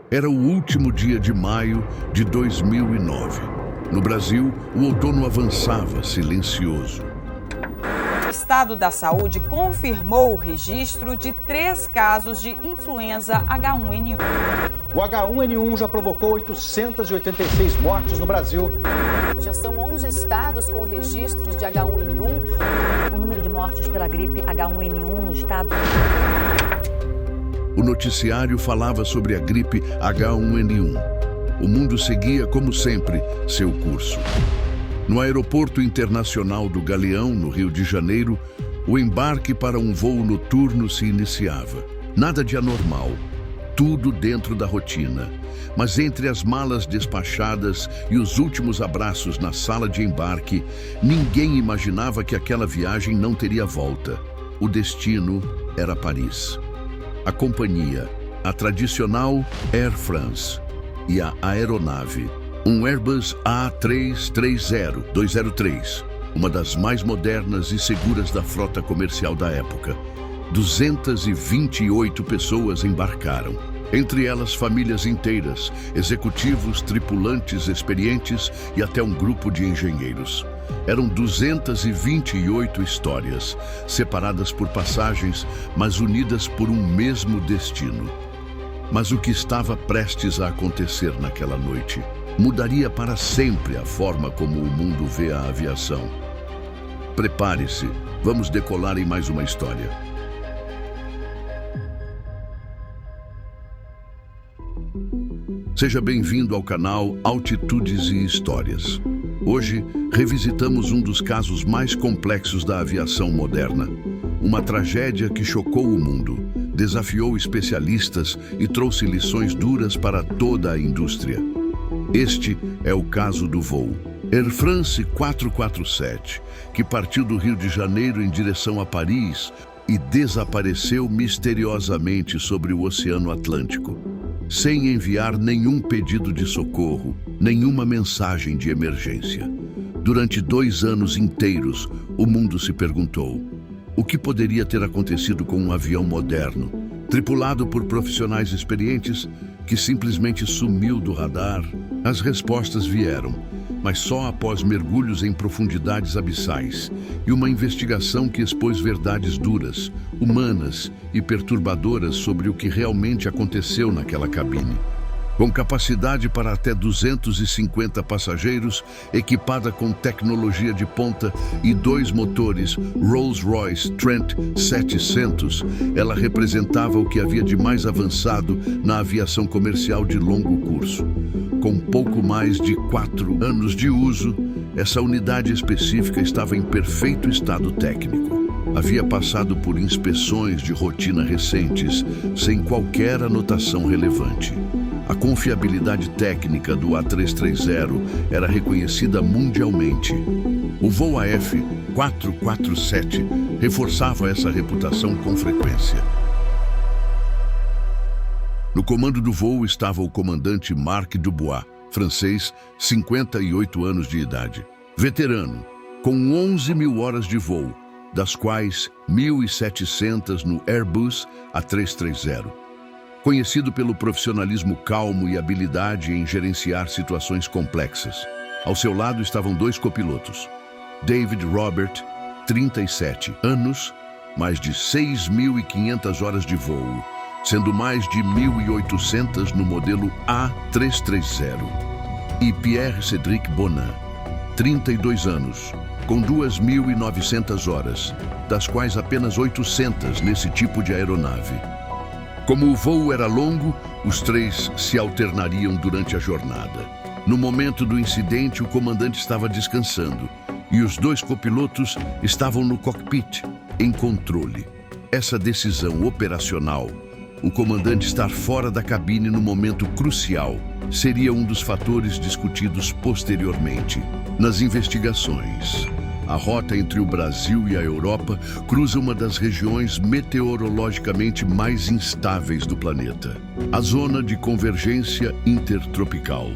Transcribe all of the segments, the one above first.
Era o último dia de maio de 2009. No Brasil, o outono avançava silencioso. O Estado da Saúde confirmou o registro de 3 casos de influenza H1N1. O H1N1 já provocou 886 mortes no Brasil. Já são 11 estados com registros de H1N1. O número de mortes pela gripe H1N1 no estado... O noticiário falava sobre a gripe H1N1. O mundo seguia, como sempre, seu curso. No Aeroporto Internacional do Galeão, no Rio de Janeiro, o embarque para um voo noturno se iniciava. Nada de anormal, tudo dentro da rotina. Mas entre as malas despachadas e os últimos abraços na sala de embarque, ninguém imaginava que aquela viagem não teria volta. O destino era Paris. A companhia, a tradicional Air France, e a aeronave, um Airbus A330-203, uma das mais modernas e seguras da frota comercial da época. 228 pessoas embarcaram, entre elas famílias inteiras, executivos, tripulantes experientes e até um grupo de engenheiros. Eram 228 histórias, separadas por passagens, mas unidas por um mesmo destino. Mas o que estava prestes a acontecer naquela noite mudaria para sempre a forma como o mundo vê a aviação. Prepare-se, vamos decolar em mais uma história. Seja bem-vindo ao canal Altitudes e Histórias. Hoje, revisitamos um dos casos mais complexos da aviação moderna. Uma tragédia que chocou o mundo, desafiou especialistas e trouxe lições duras para toda a indústria. Este é o caso do voo Air France 447, que partiu do Rio de Janeiro em direção a Paris e desapareceu misteriosamente sobre o Oceano Atlântico, sem enviar nenhum pedido de socorro, nenhuma mensagem de emergência. Durante 2 anos inteiros, o mundo se perguntou: o que poderia ter acontecido com um avião moderno, tripulado por profissionais experientes, que simplesmente sumiu do radar? As respostas vieram, mas só após mergulhos em profundidades abissais e uma investigação que expôs verdades duras, humanas e perturbadoras sobre o que realmente aconteceu naquela cabine. Com capacidade para até 250 passageiros, equipada com tecnologia de ponta e 2 motores Rolls-Royce Trent 700, ela representava o que havia de mais avançado na aviação comercial de longo curso. Com pouco mais de 4 anos de uso, essa unidade específica estava em perfeito estado técnico. Havia passado por inspeções de rotina recentes, sem qualquer anotação relevante. A confiabilidade técnica do A330 era reconhecida mundialmente. O voo AF 447 reforçava essa reputação com frequência. No comando do voo estava o comandante Marc Dubois, francês, 58 anos de idade. Veterano, com 11.000 horas de voo, das quais 1.700 no Airbus A330. Conhecido pelo profissionalismo calmo e habilidade em gerenciar situações complexas. Ao seu lado estavam 2 copilotos. David Robert, 37 anos, mais de 6.500 horas de voo, sendo mais de 1.800 no modelo A330. E Pierre-Cédric Bonin, 32 anos, com 2.900 horas, das quais apenas 800 nesse tipo de aeronave. Como o voo era longo, os 3 se alternariam durante a jornada. No momento do incidente, o comandante estava descansando e os 2 copilotos estavam no cockpit, em controle. Essa decisão operacional, o comandante estar fora da cabine no momento crucial, seria um dos fatores discutidos posteriormente. Nas investigações, a rota entre o Brasil e a Europa cruza uma das regiões meteorologicamente mais instáveis do planeta, a Zona de Convergência Intertropical.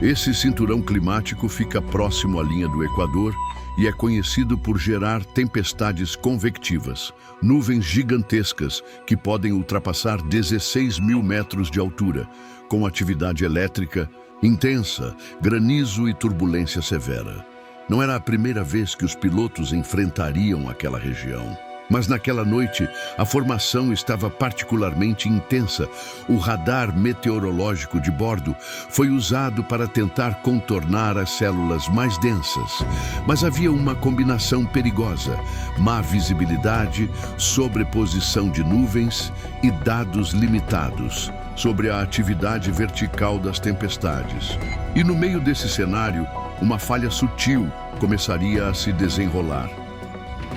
Esse cinturão climático fica próximo à linha do Equador e é conhecido por gerar tempestades convectivas, nuvens gigantescas que podem ultrapassar 16.000 metros de altura, com atividade elétrica intensa, granizo e turbulência severa. Não era a primeira vez que os pilotos enfrentariam aquela região. Mas naquela noite, a formação estava particularmente intensa. O radar meteorológico de bordo foi usado para tentar contornar as células mais densas. Mas havia uma combinação perigosa: má visibilidade, sobreposição de nuvens e dados limitados sobre a atividade vertical das tempestades. E no meio desse cenário, uma falha sutil começaria a se desenrolar.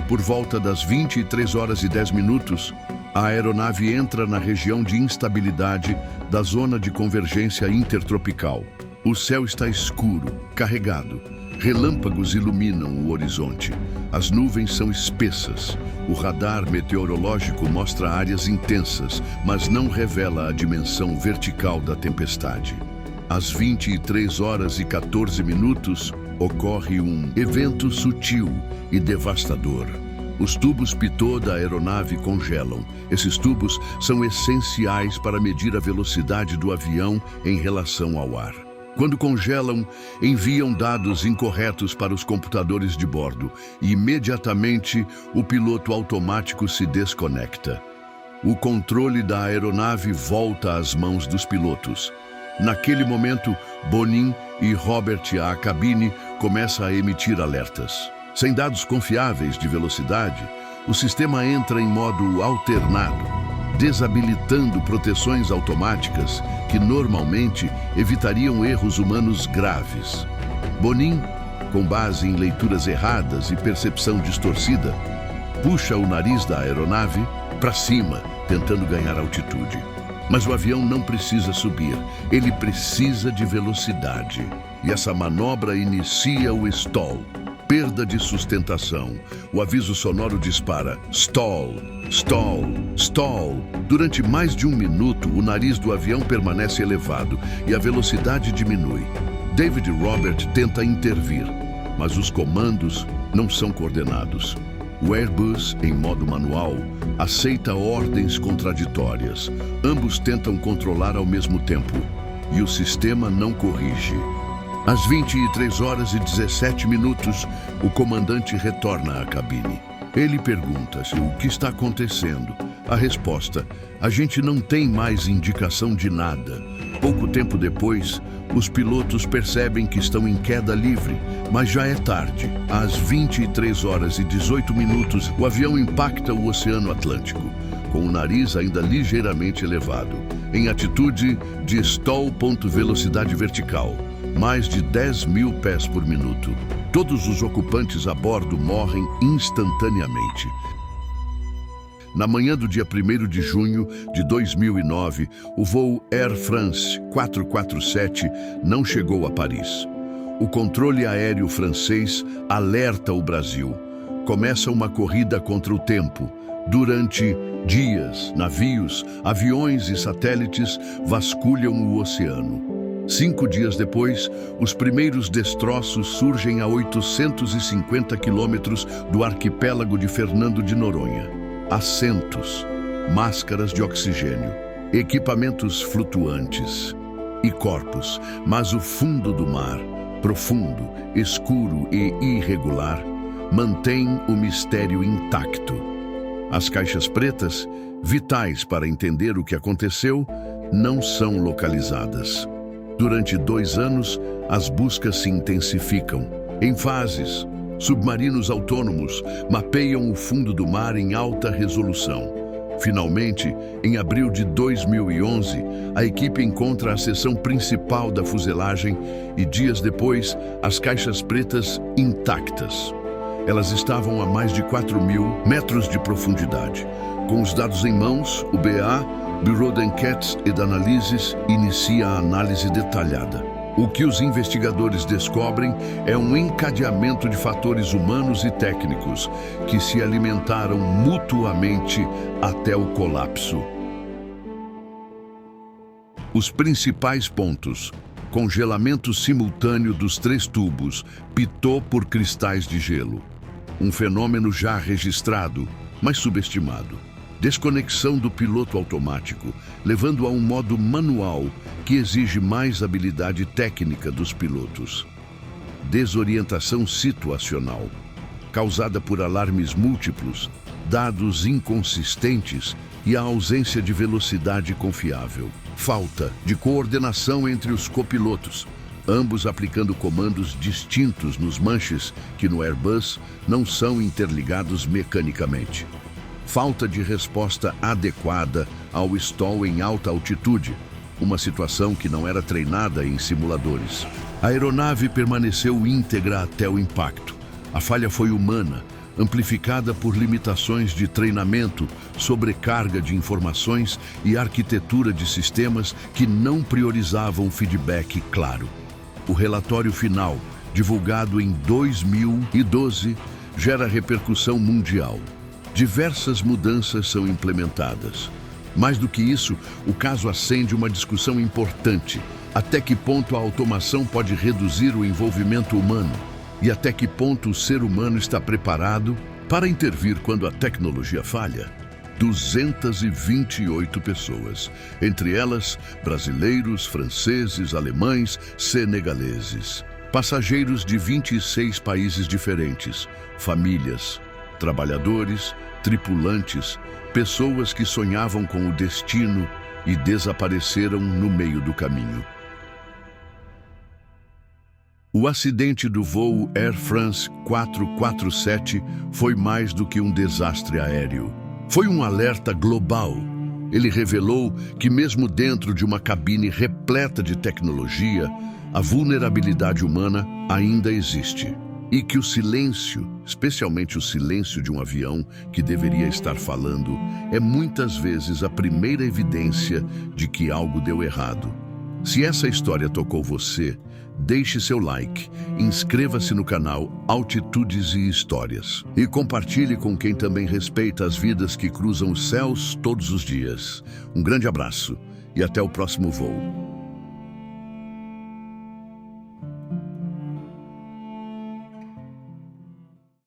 Por volta das 23h10, a aeronave entra na região de instabilidade da zona de convergência intertropical. O céu está escuro, carregado. Relâmpagos iluminam o horizonte. As nuvens são espessas. O radar meteorológico mostra áreas intensas, mas não revela a dimensão vertical da tempestade. Às 23h14, ocorre um evento sutil e devastador. Os tubos pitot da aeronave congelam. Esses tubos são essenciais para medir a velocidade do avião em relação ao ar. Quando congelam, enviam dados incorretos para os computadores de bordo e imediatamente o piloto automático se desconecta. O controle da aeronave volta às mãos dos pilotos. Naquele momento, Bonin e Robert à cabine começam a emitir alertas. Sem dados confiáveis de velocidade, o sistema entra em modo alternado, desabilitando proteções automáticas que normalmente evitariam erros humanos graves. Bonin, com base em leituras erradas e percepção distorcida, puxa o nariz da aeronave para cima, tentando ganhar altitude. Mas o avião não precisa subir, ele precisa de velocidade. E essa manobra inicia o stall, perda de sustentação. O aviso sonoro dispara: stall, stall, stall. Durante mais de 1 minuto, o nariz do avião permanece elevado e a velocidade diminui. David Robert tenta intervir, mas os comandos não são coordenados. O Airbus, em modo manual, aceita ordens contraditórias. Ambos tentam controlar ao mesmo tempo e o sistema não corrige. Às 23h17, o comandante retorna à cabine. Ele pergunta-se o que está acontecendo. A resposta: a gente não tem mais indicação de nada. Pouco tempo depois, os pilotos percebem que estão em queda livre, mas já é tarde. Às 23h18, o avião impacta o Oceano Atlântico, com o nariz ainda ligeiramente elevado, em atitude de stall. Velocidade vertical, mais de 10.000 pés por minuto. Todos os ocupantes a bordo morrem instantaneamente. Na manhã do dia 1º de junho de 2009, o voo Air France 447 não chegou a Paris. O controle aéreo francês alerta o Brasil. Começa uma corrida contra o tempo. Durante dias, navios, aviões e satélites vasculham o oceano. 5 dias depois, os primeiros destroços surgem a 850 quilômetros do arquipélago de Fernando de Noronha. Assentos, máscaras de oxigênio, equipamentos flutuantes e corpos, mas o fundo do mar, profundo, escuro e irregular, mantém o mistério intacto. As caixas pretas, vitais para entender o que aconteceu, não são localizadas. Durante 2 anos, as buscas se intensificam, em fases. Submarinos autônomos mapeiam o fundo do mar em alta resolução. Finalmente, em abril de 2011, a equipe encontra a seção principal da fuselagem e, dias depois, as caixas pretas intactas. Elas estavam a mais de 4.000 metros de profundidade. Com os dados em mãos, o BA, Bureau d'Enquêtes et d'Analyses, inicia a análise detalhada. O que os investigadores descobrem é um encadeamento de fatores humanos e técnicos que se alimentaram mutuamente até o colapso. Os principais pontos: congelamento simultâneo dos 3 tubos, pitot por cristais de gelo. Um fenômeno já registrado, mas subestimado. Desconexão do piloto automático, levando a um modo manual que exige mais habilidade técnica dos pilotos. Desorientação situacional, causada por alarmes múltiplos, dados inconsistentes e a ausência de velocidade confiável. Falta de coordenação entre os copilotos, ambos aplicando comandos distintos nos manches que no Airbus não são interligados mecanicamente. Falta de resposta adequada ao stall em alta altitude, uma situação que não era treinada em simuladores. A aeronave permaneceu íntegra até o impacto. A falha foi humana, amplificada por limitações de treinamento, sobrecarga de informações e arquitetura de sistemas que não priorizavam feedback claro. O relatório final, divulgado em 2012, gera repercussão mundial. Diversas mudanças são implementadas. Mais do que isso, o caso acende uma discussão importante. Até que ponto a automação pode reduzir o envolvimento humano? E até que ponto o ser humano está preparado para intervir quando a tecnologia falha? 228 pessoas, entre elas brasileiros, franceses, alemães, senegaleses. Passageiros de 26 países diferentes, famílias, trabalhadores, tripulantes, pessoas que sonhavam com o destino e desapareceram no meio do caminho. O acidente do voo Air France 447 foi mais do que um desastre aéreo. Foi um alerta global. Ele revelou que mesmo dentro de uma cabine repleta de tecnologia, a vulnerabilidade humana ainda existe. E que o silêncio, especialmente o silêncio de um avião que deveria estar falando, é muitas vezes a primeira evidência de que algo deu errado. Se essa história tocou você, deixe seu like, inscreva-se no canal Altitudes e Histórias e compartilhe com quem também respeita as vidas que cruzam os céus todos os dias. Um grande abraço e até o próximo voo.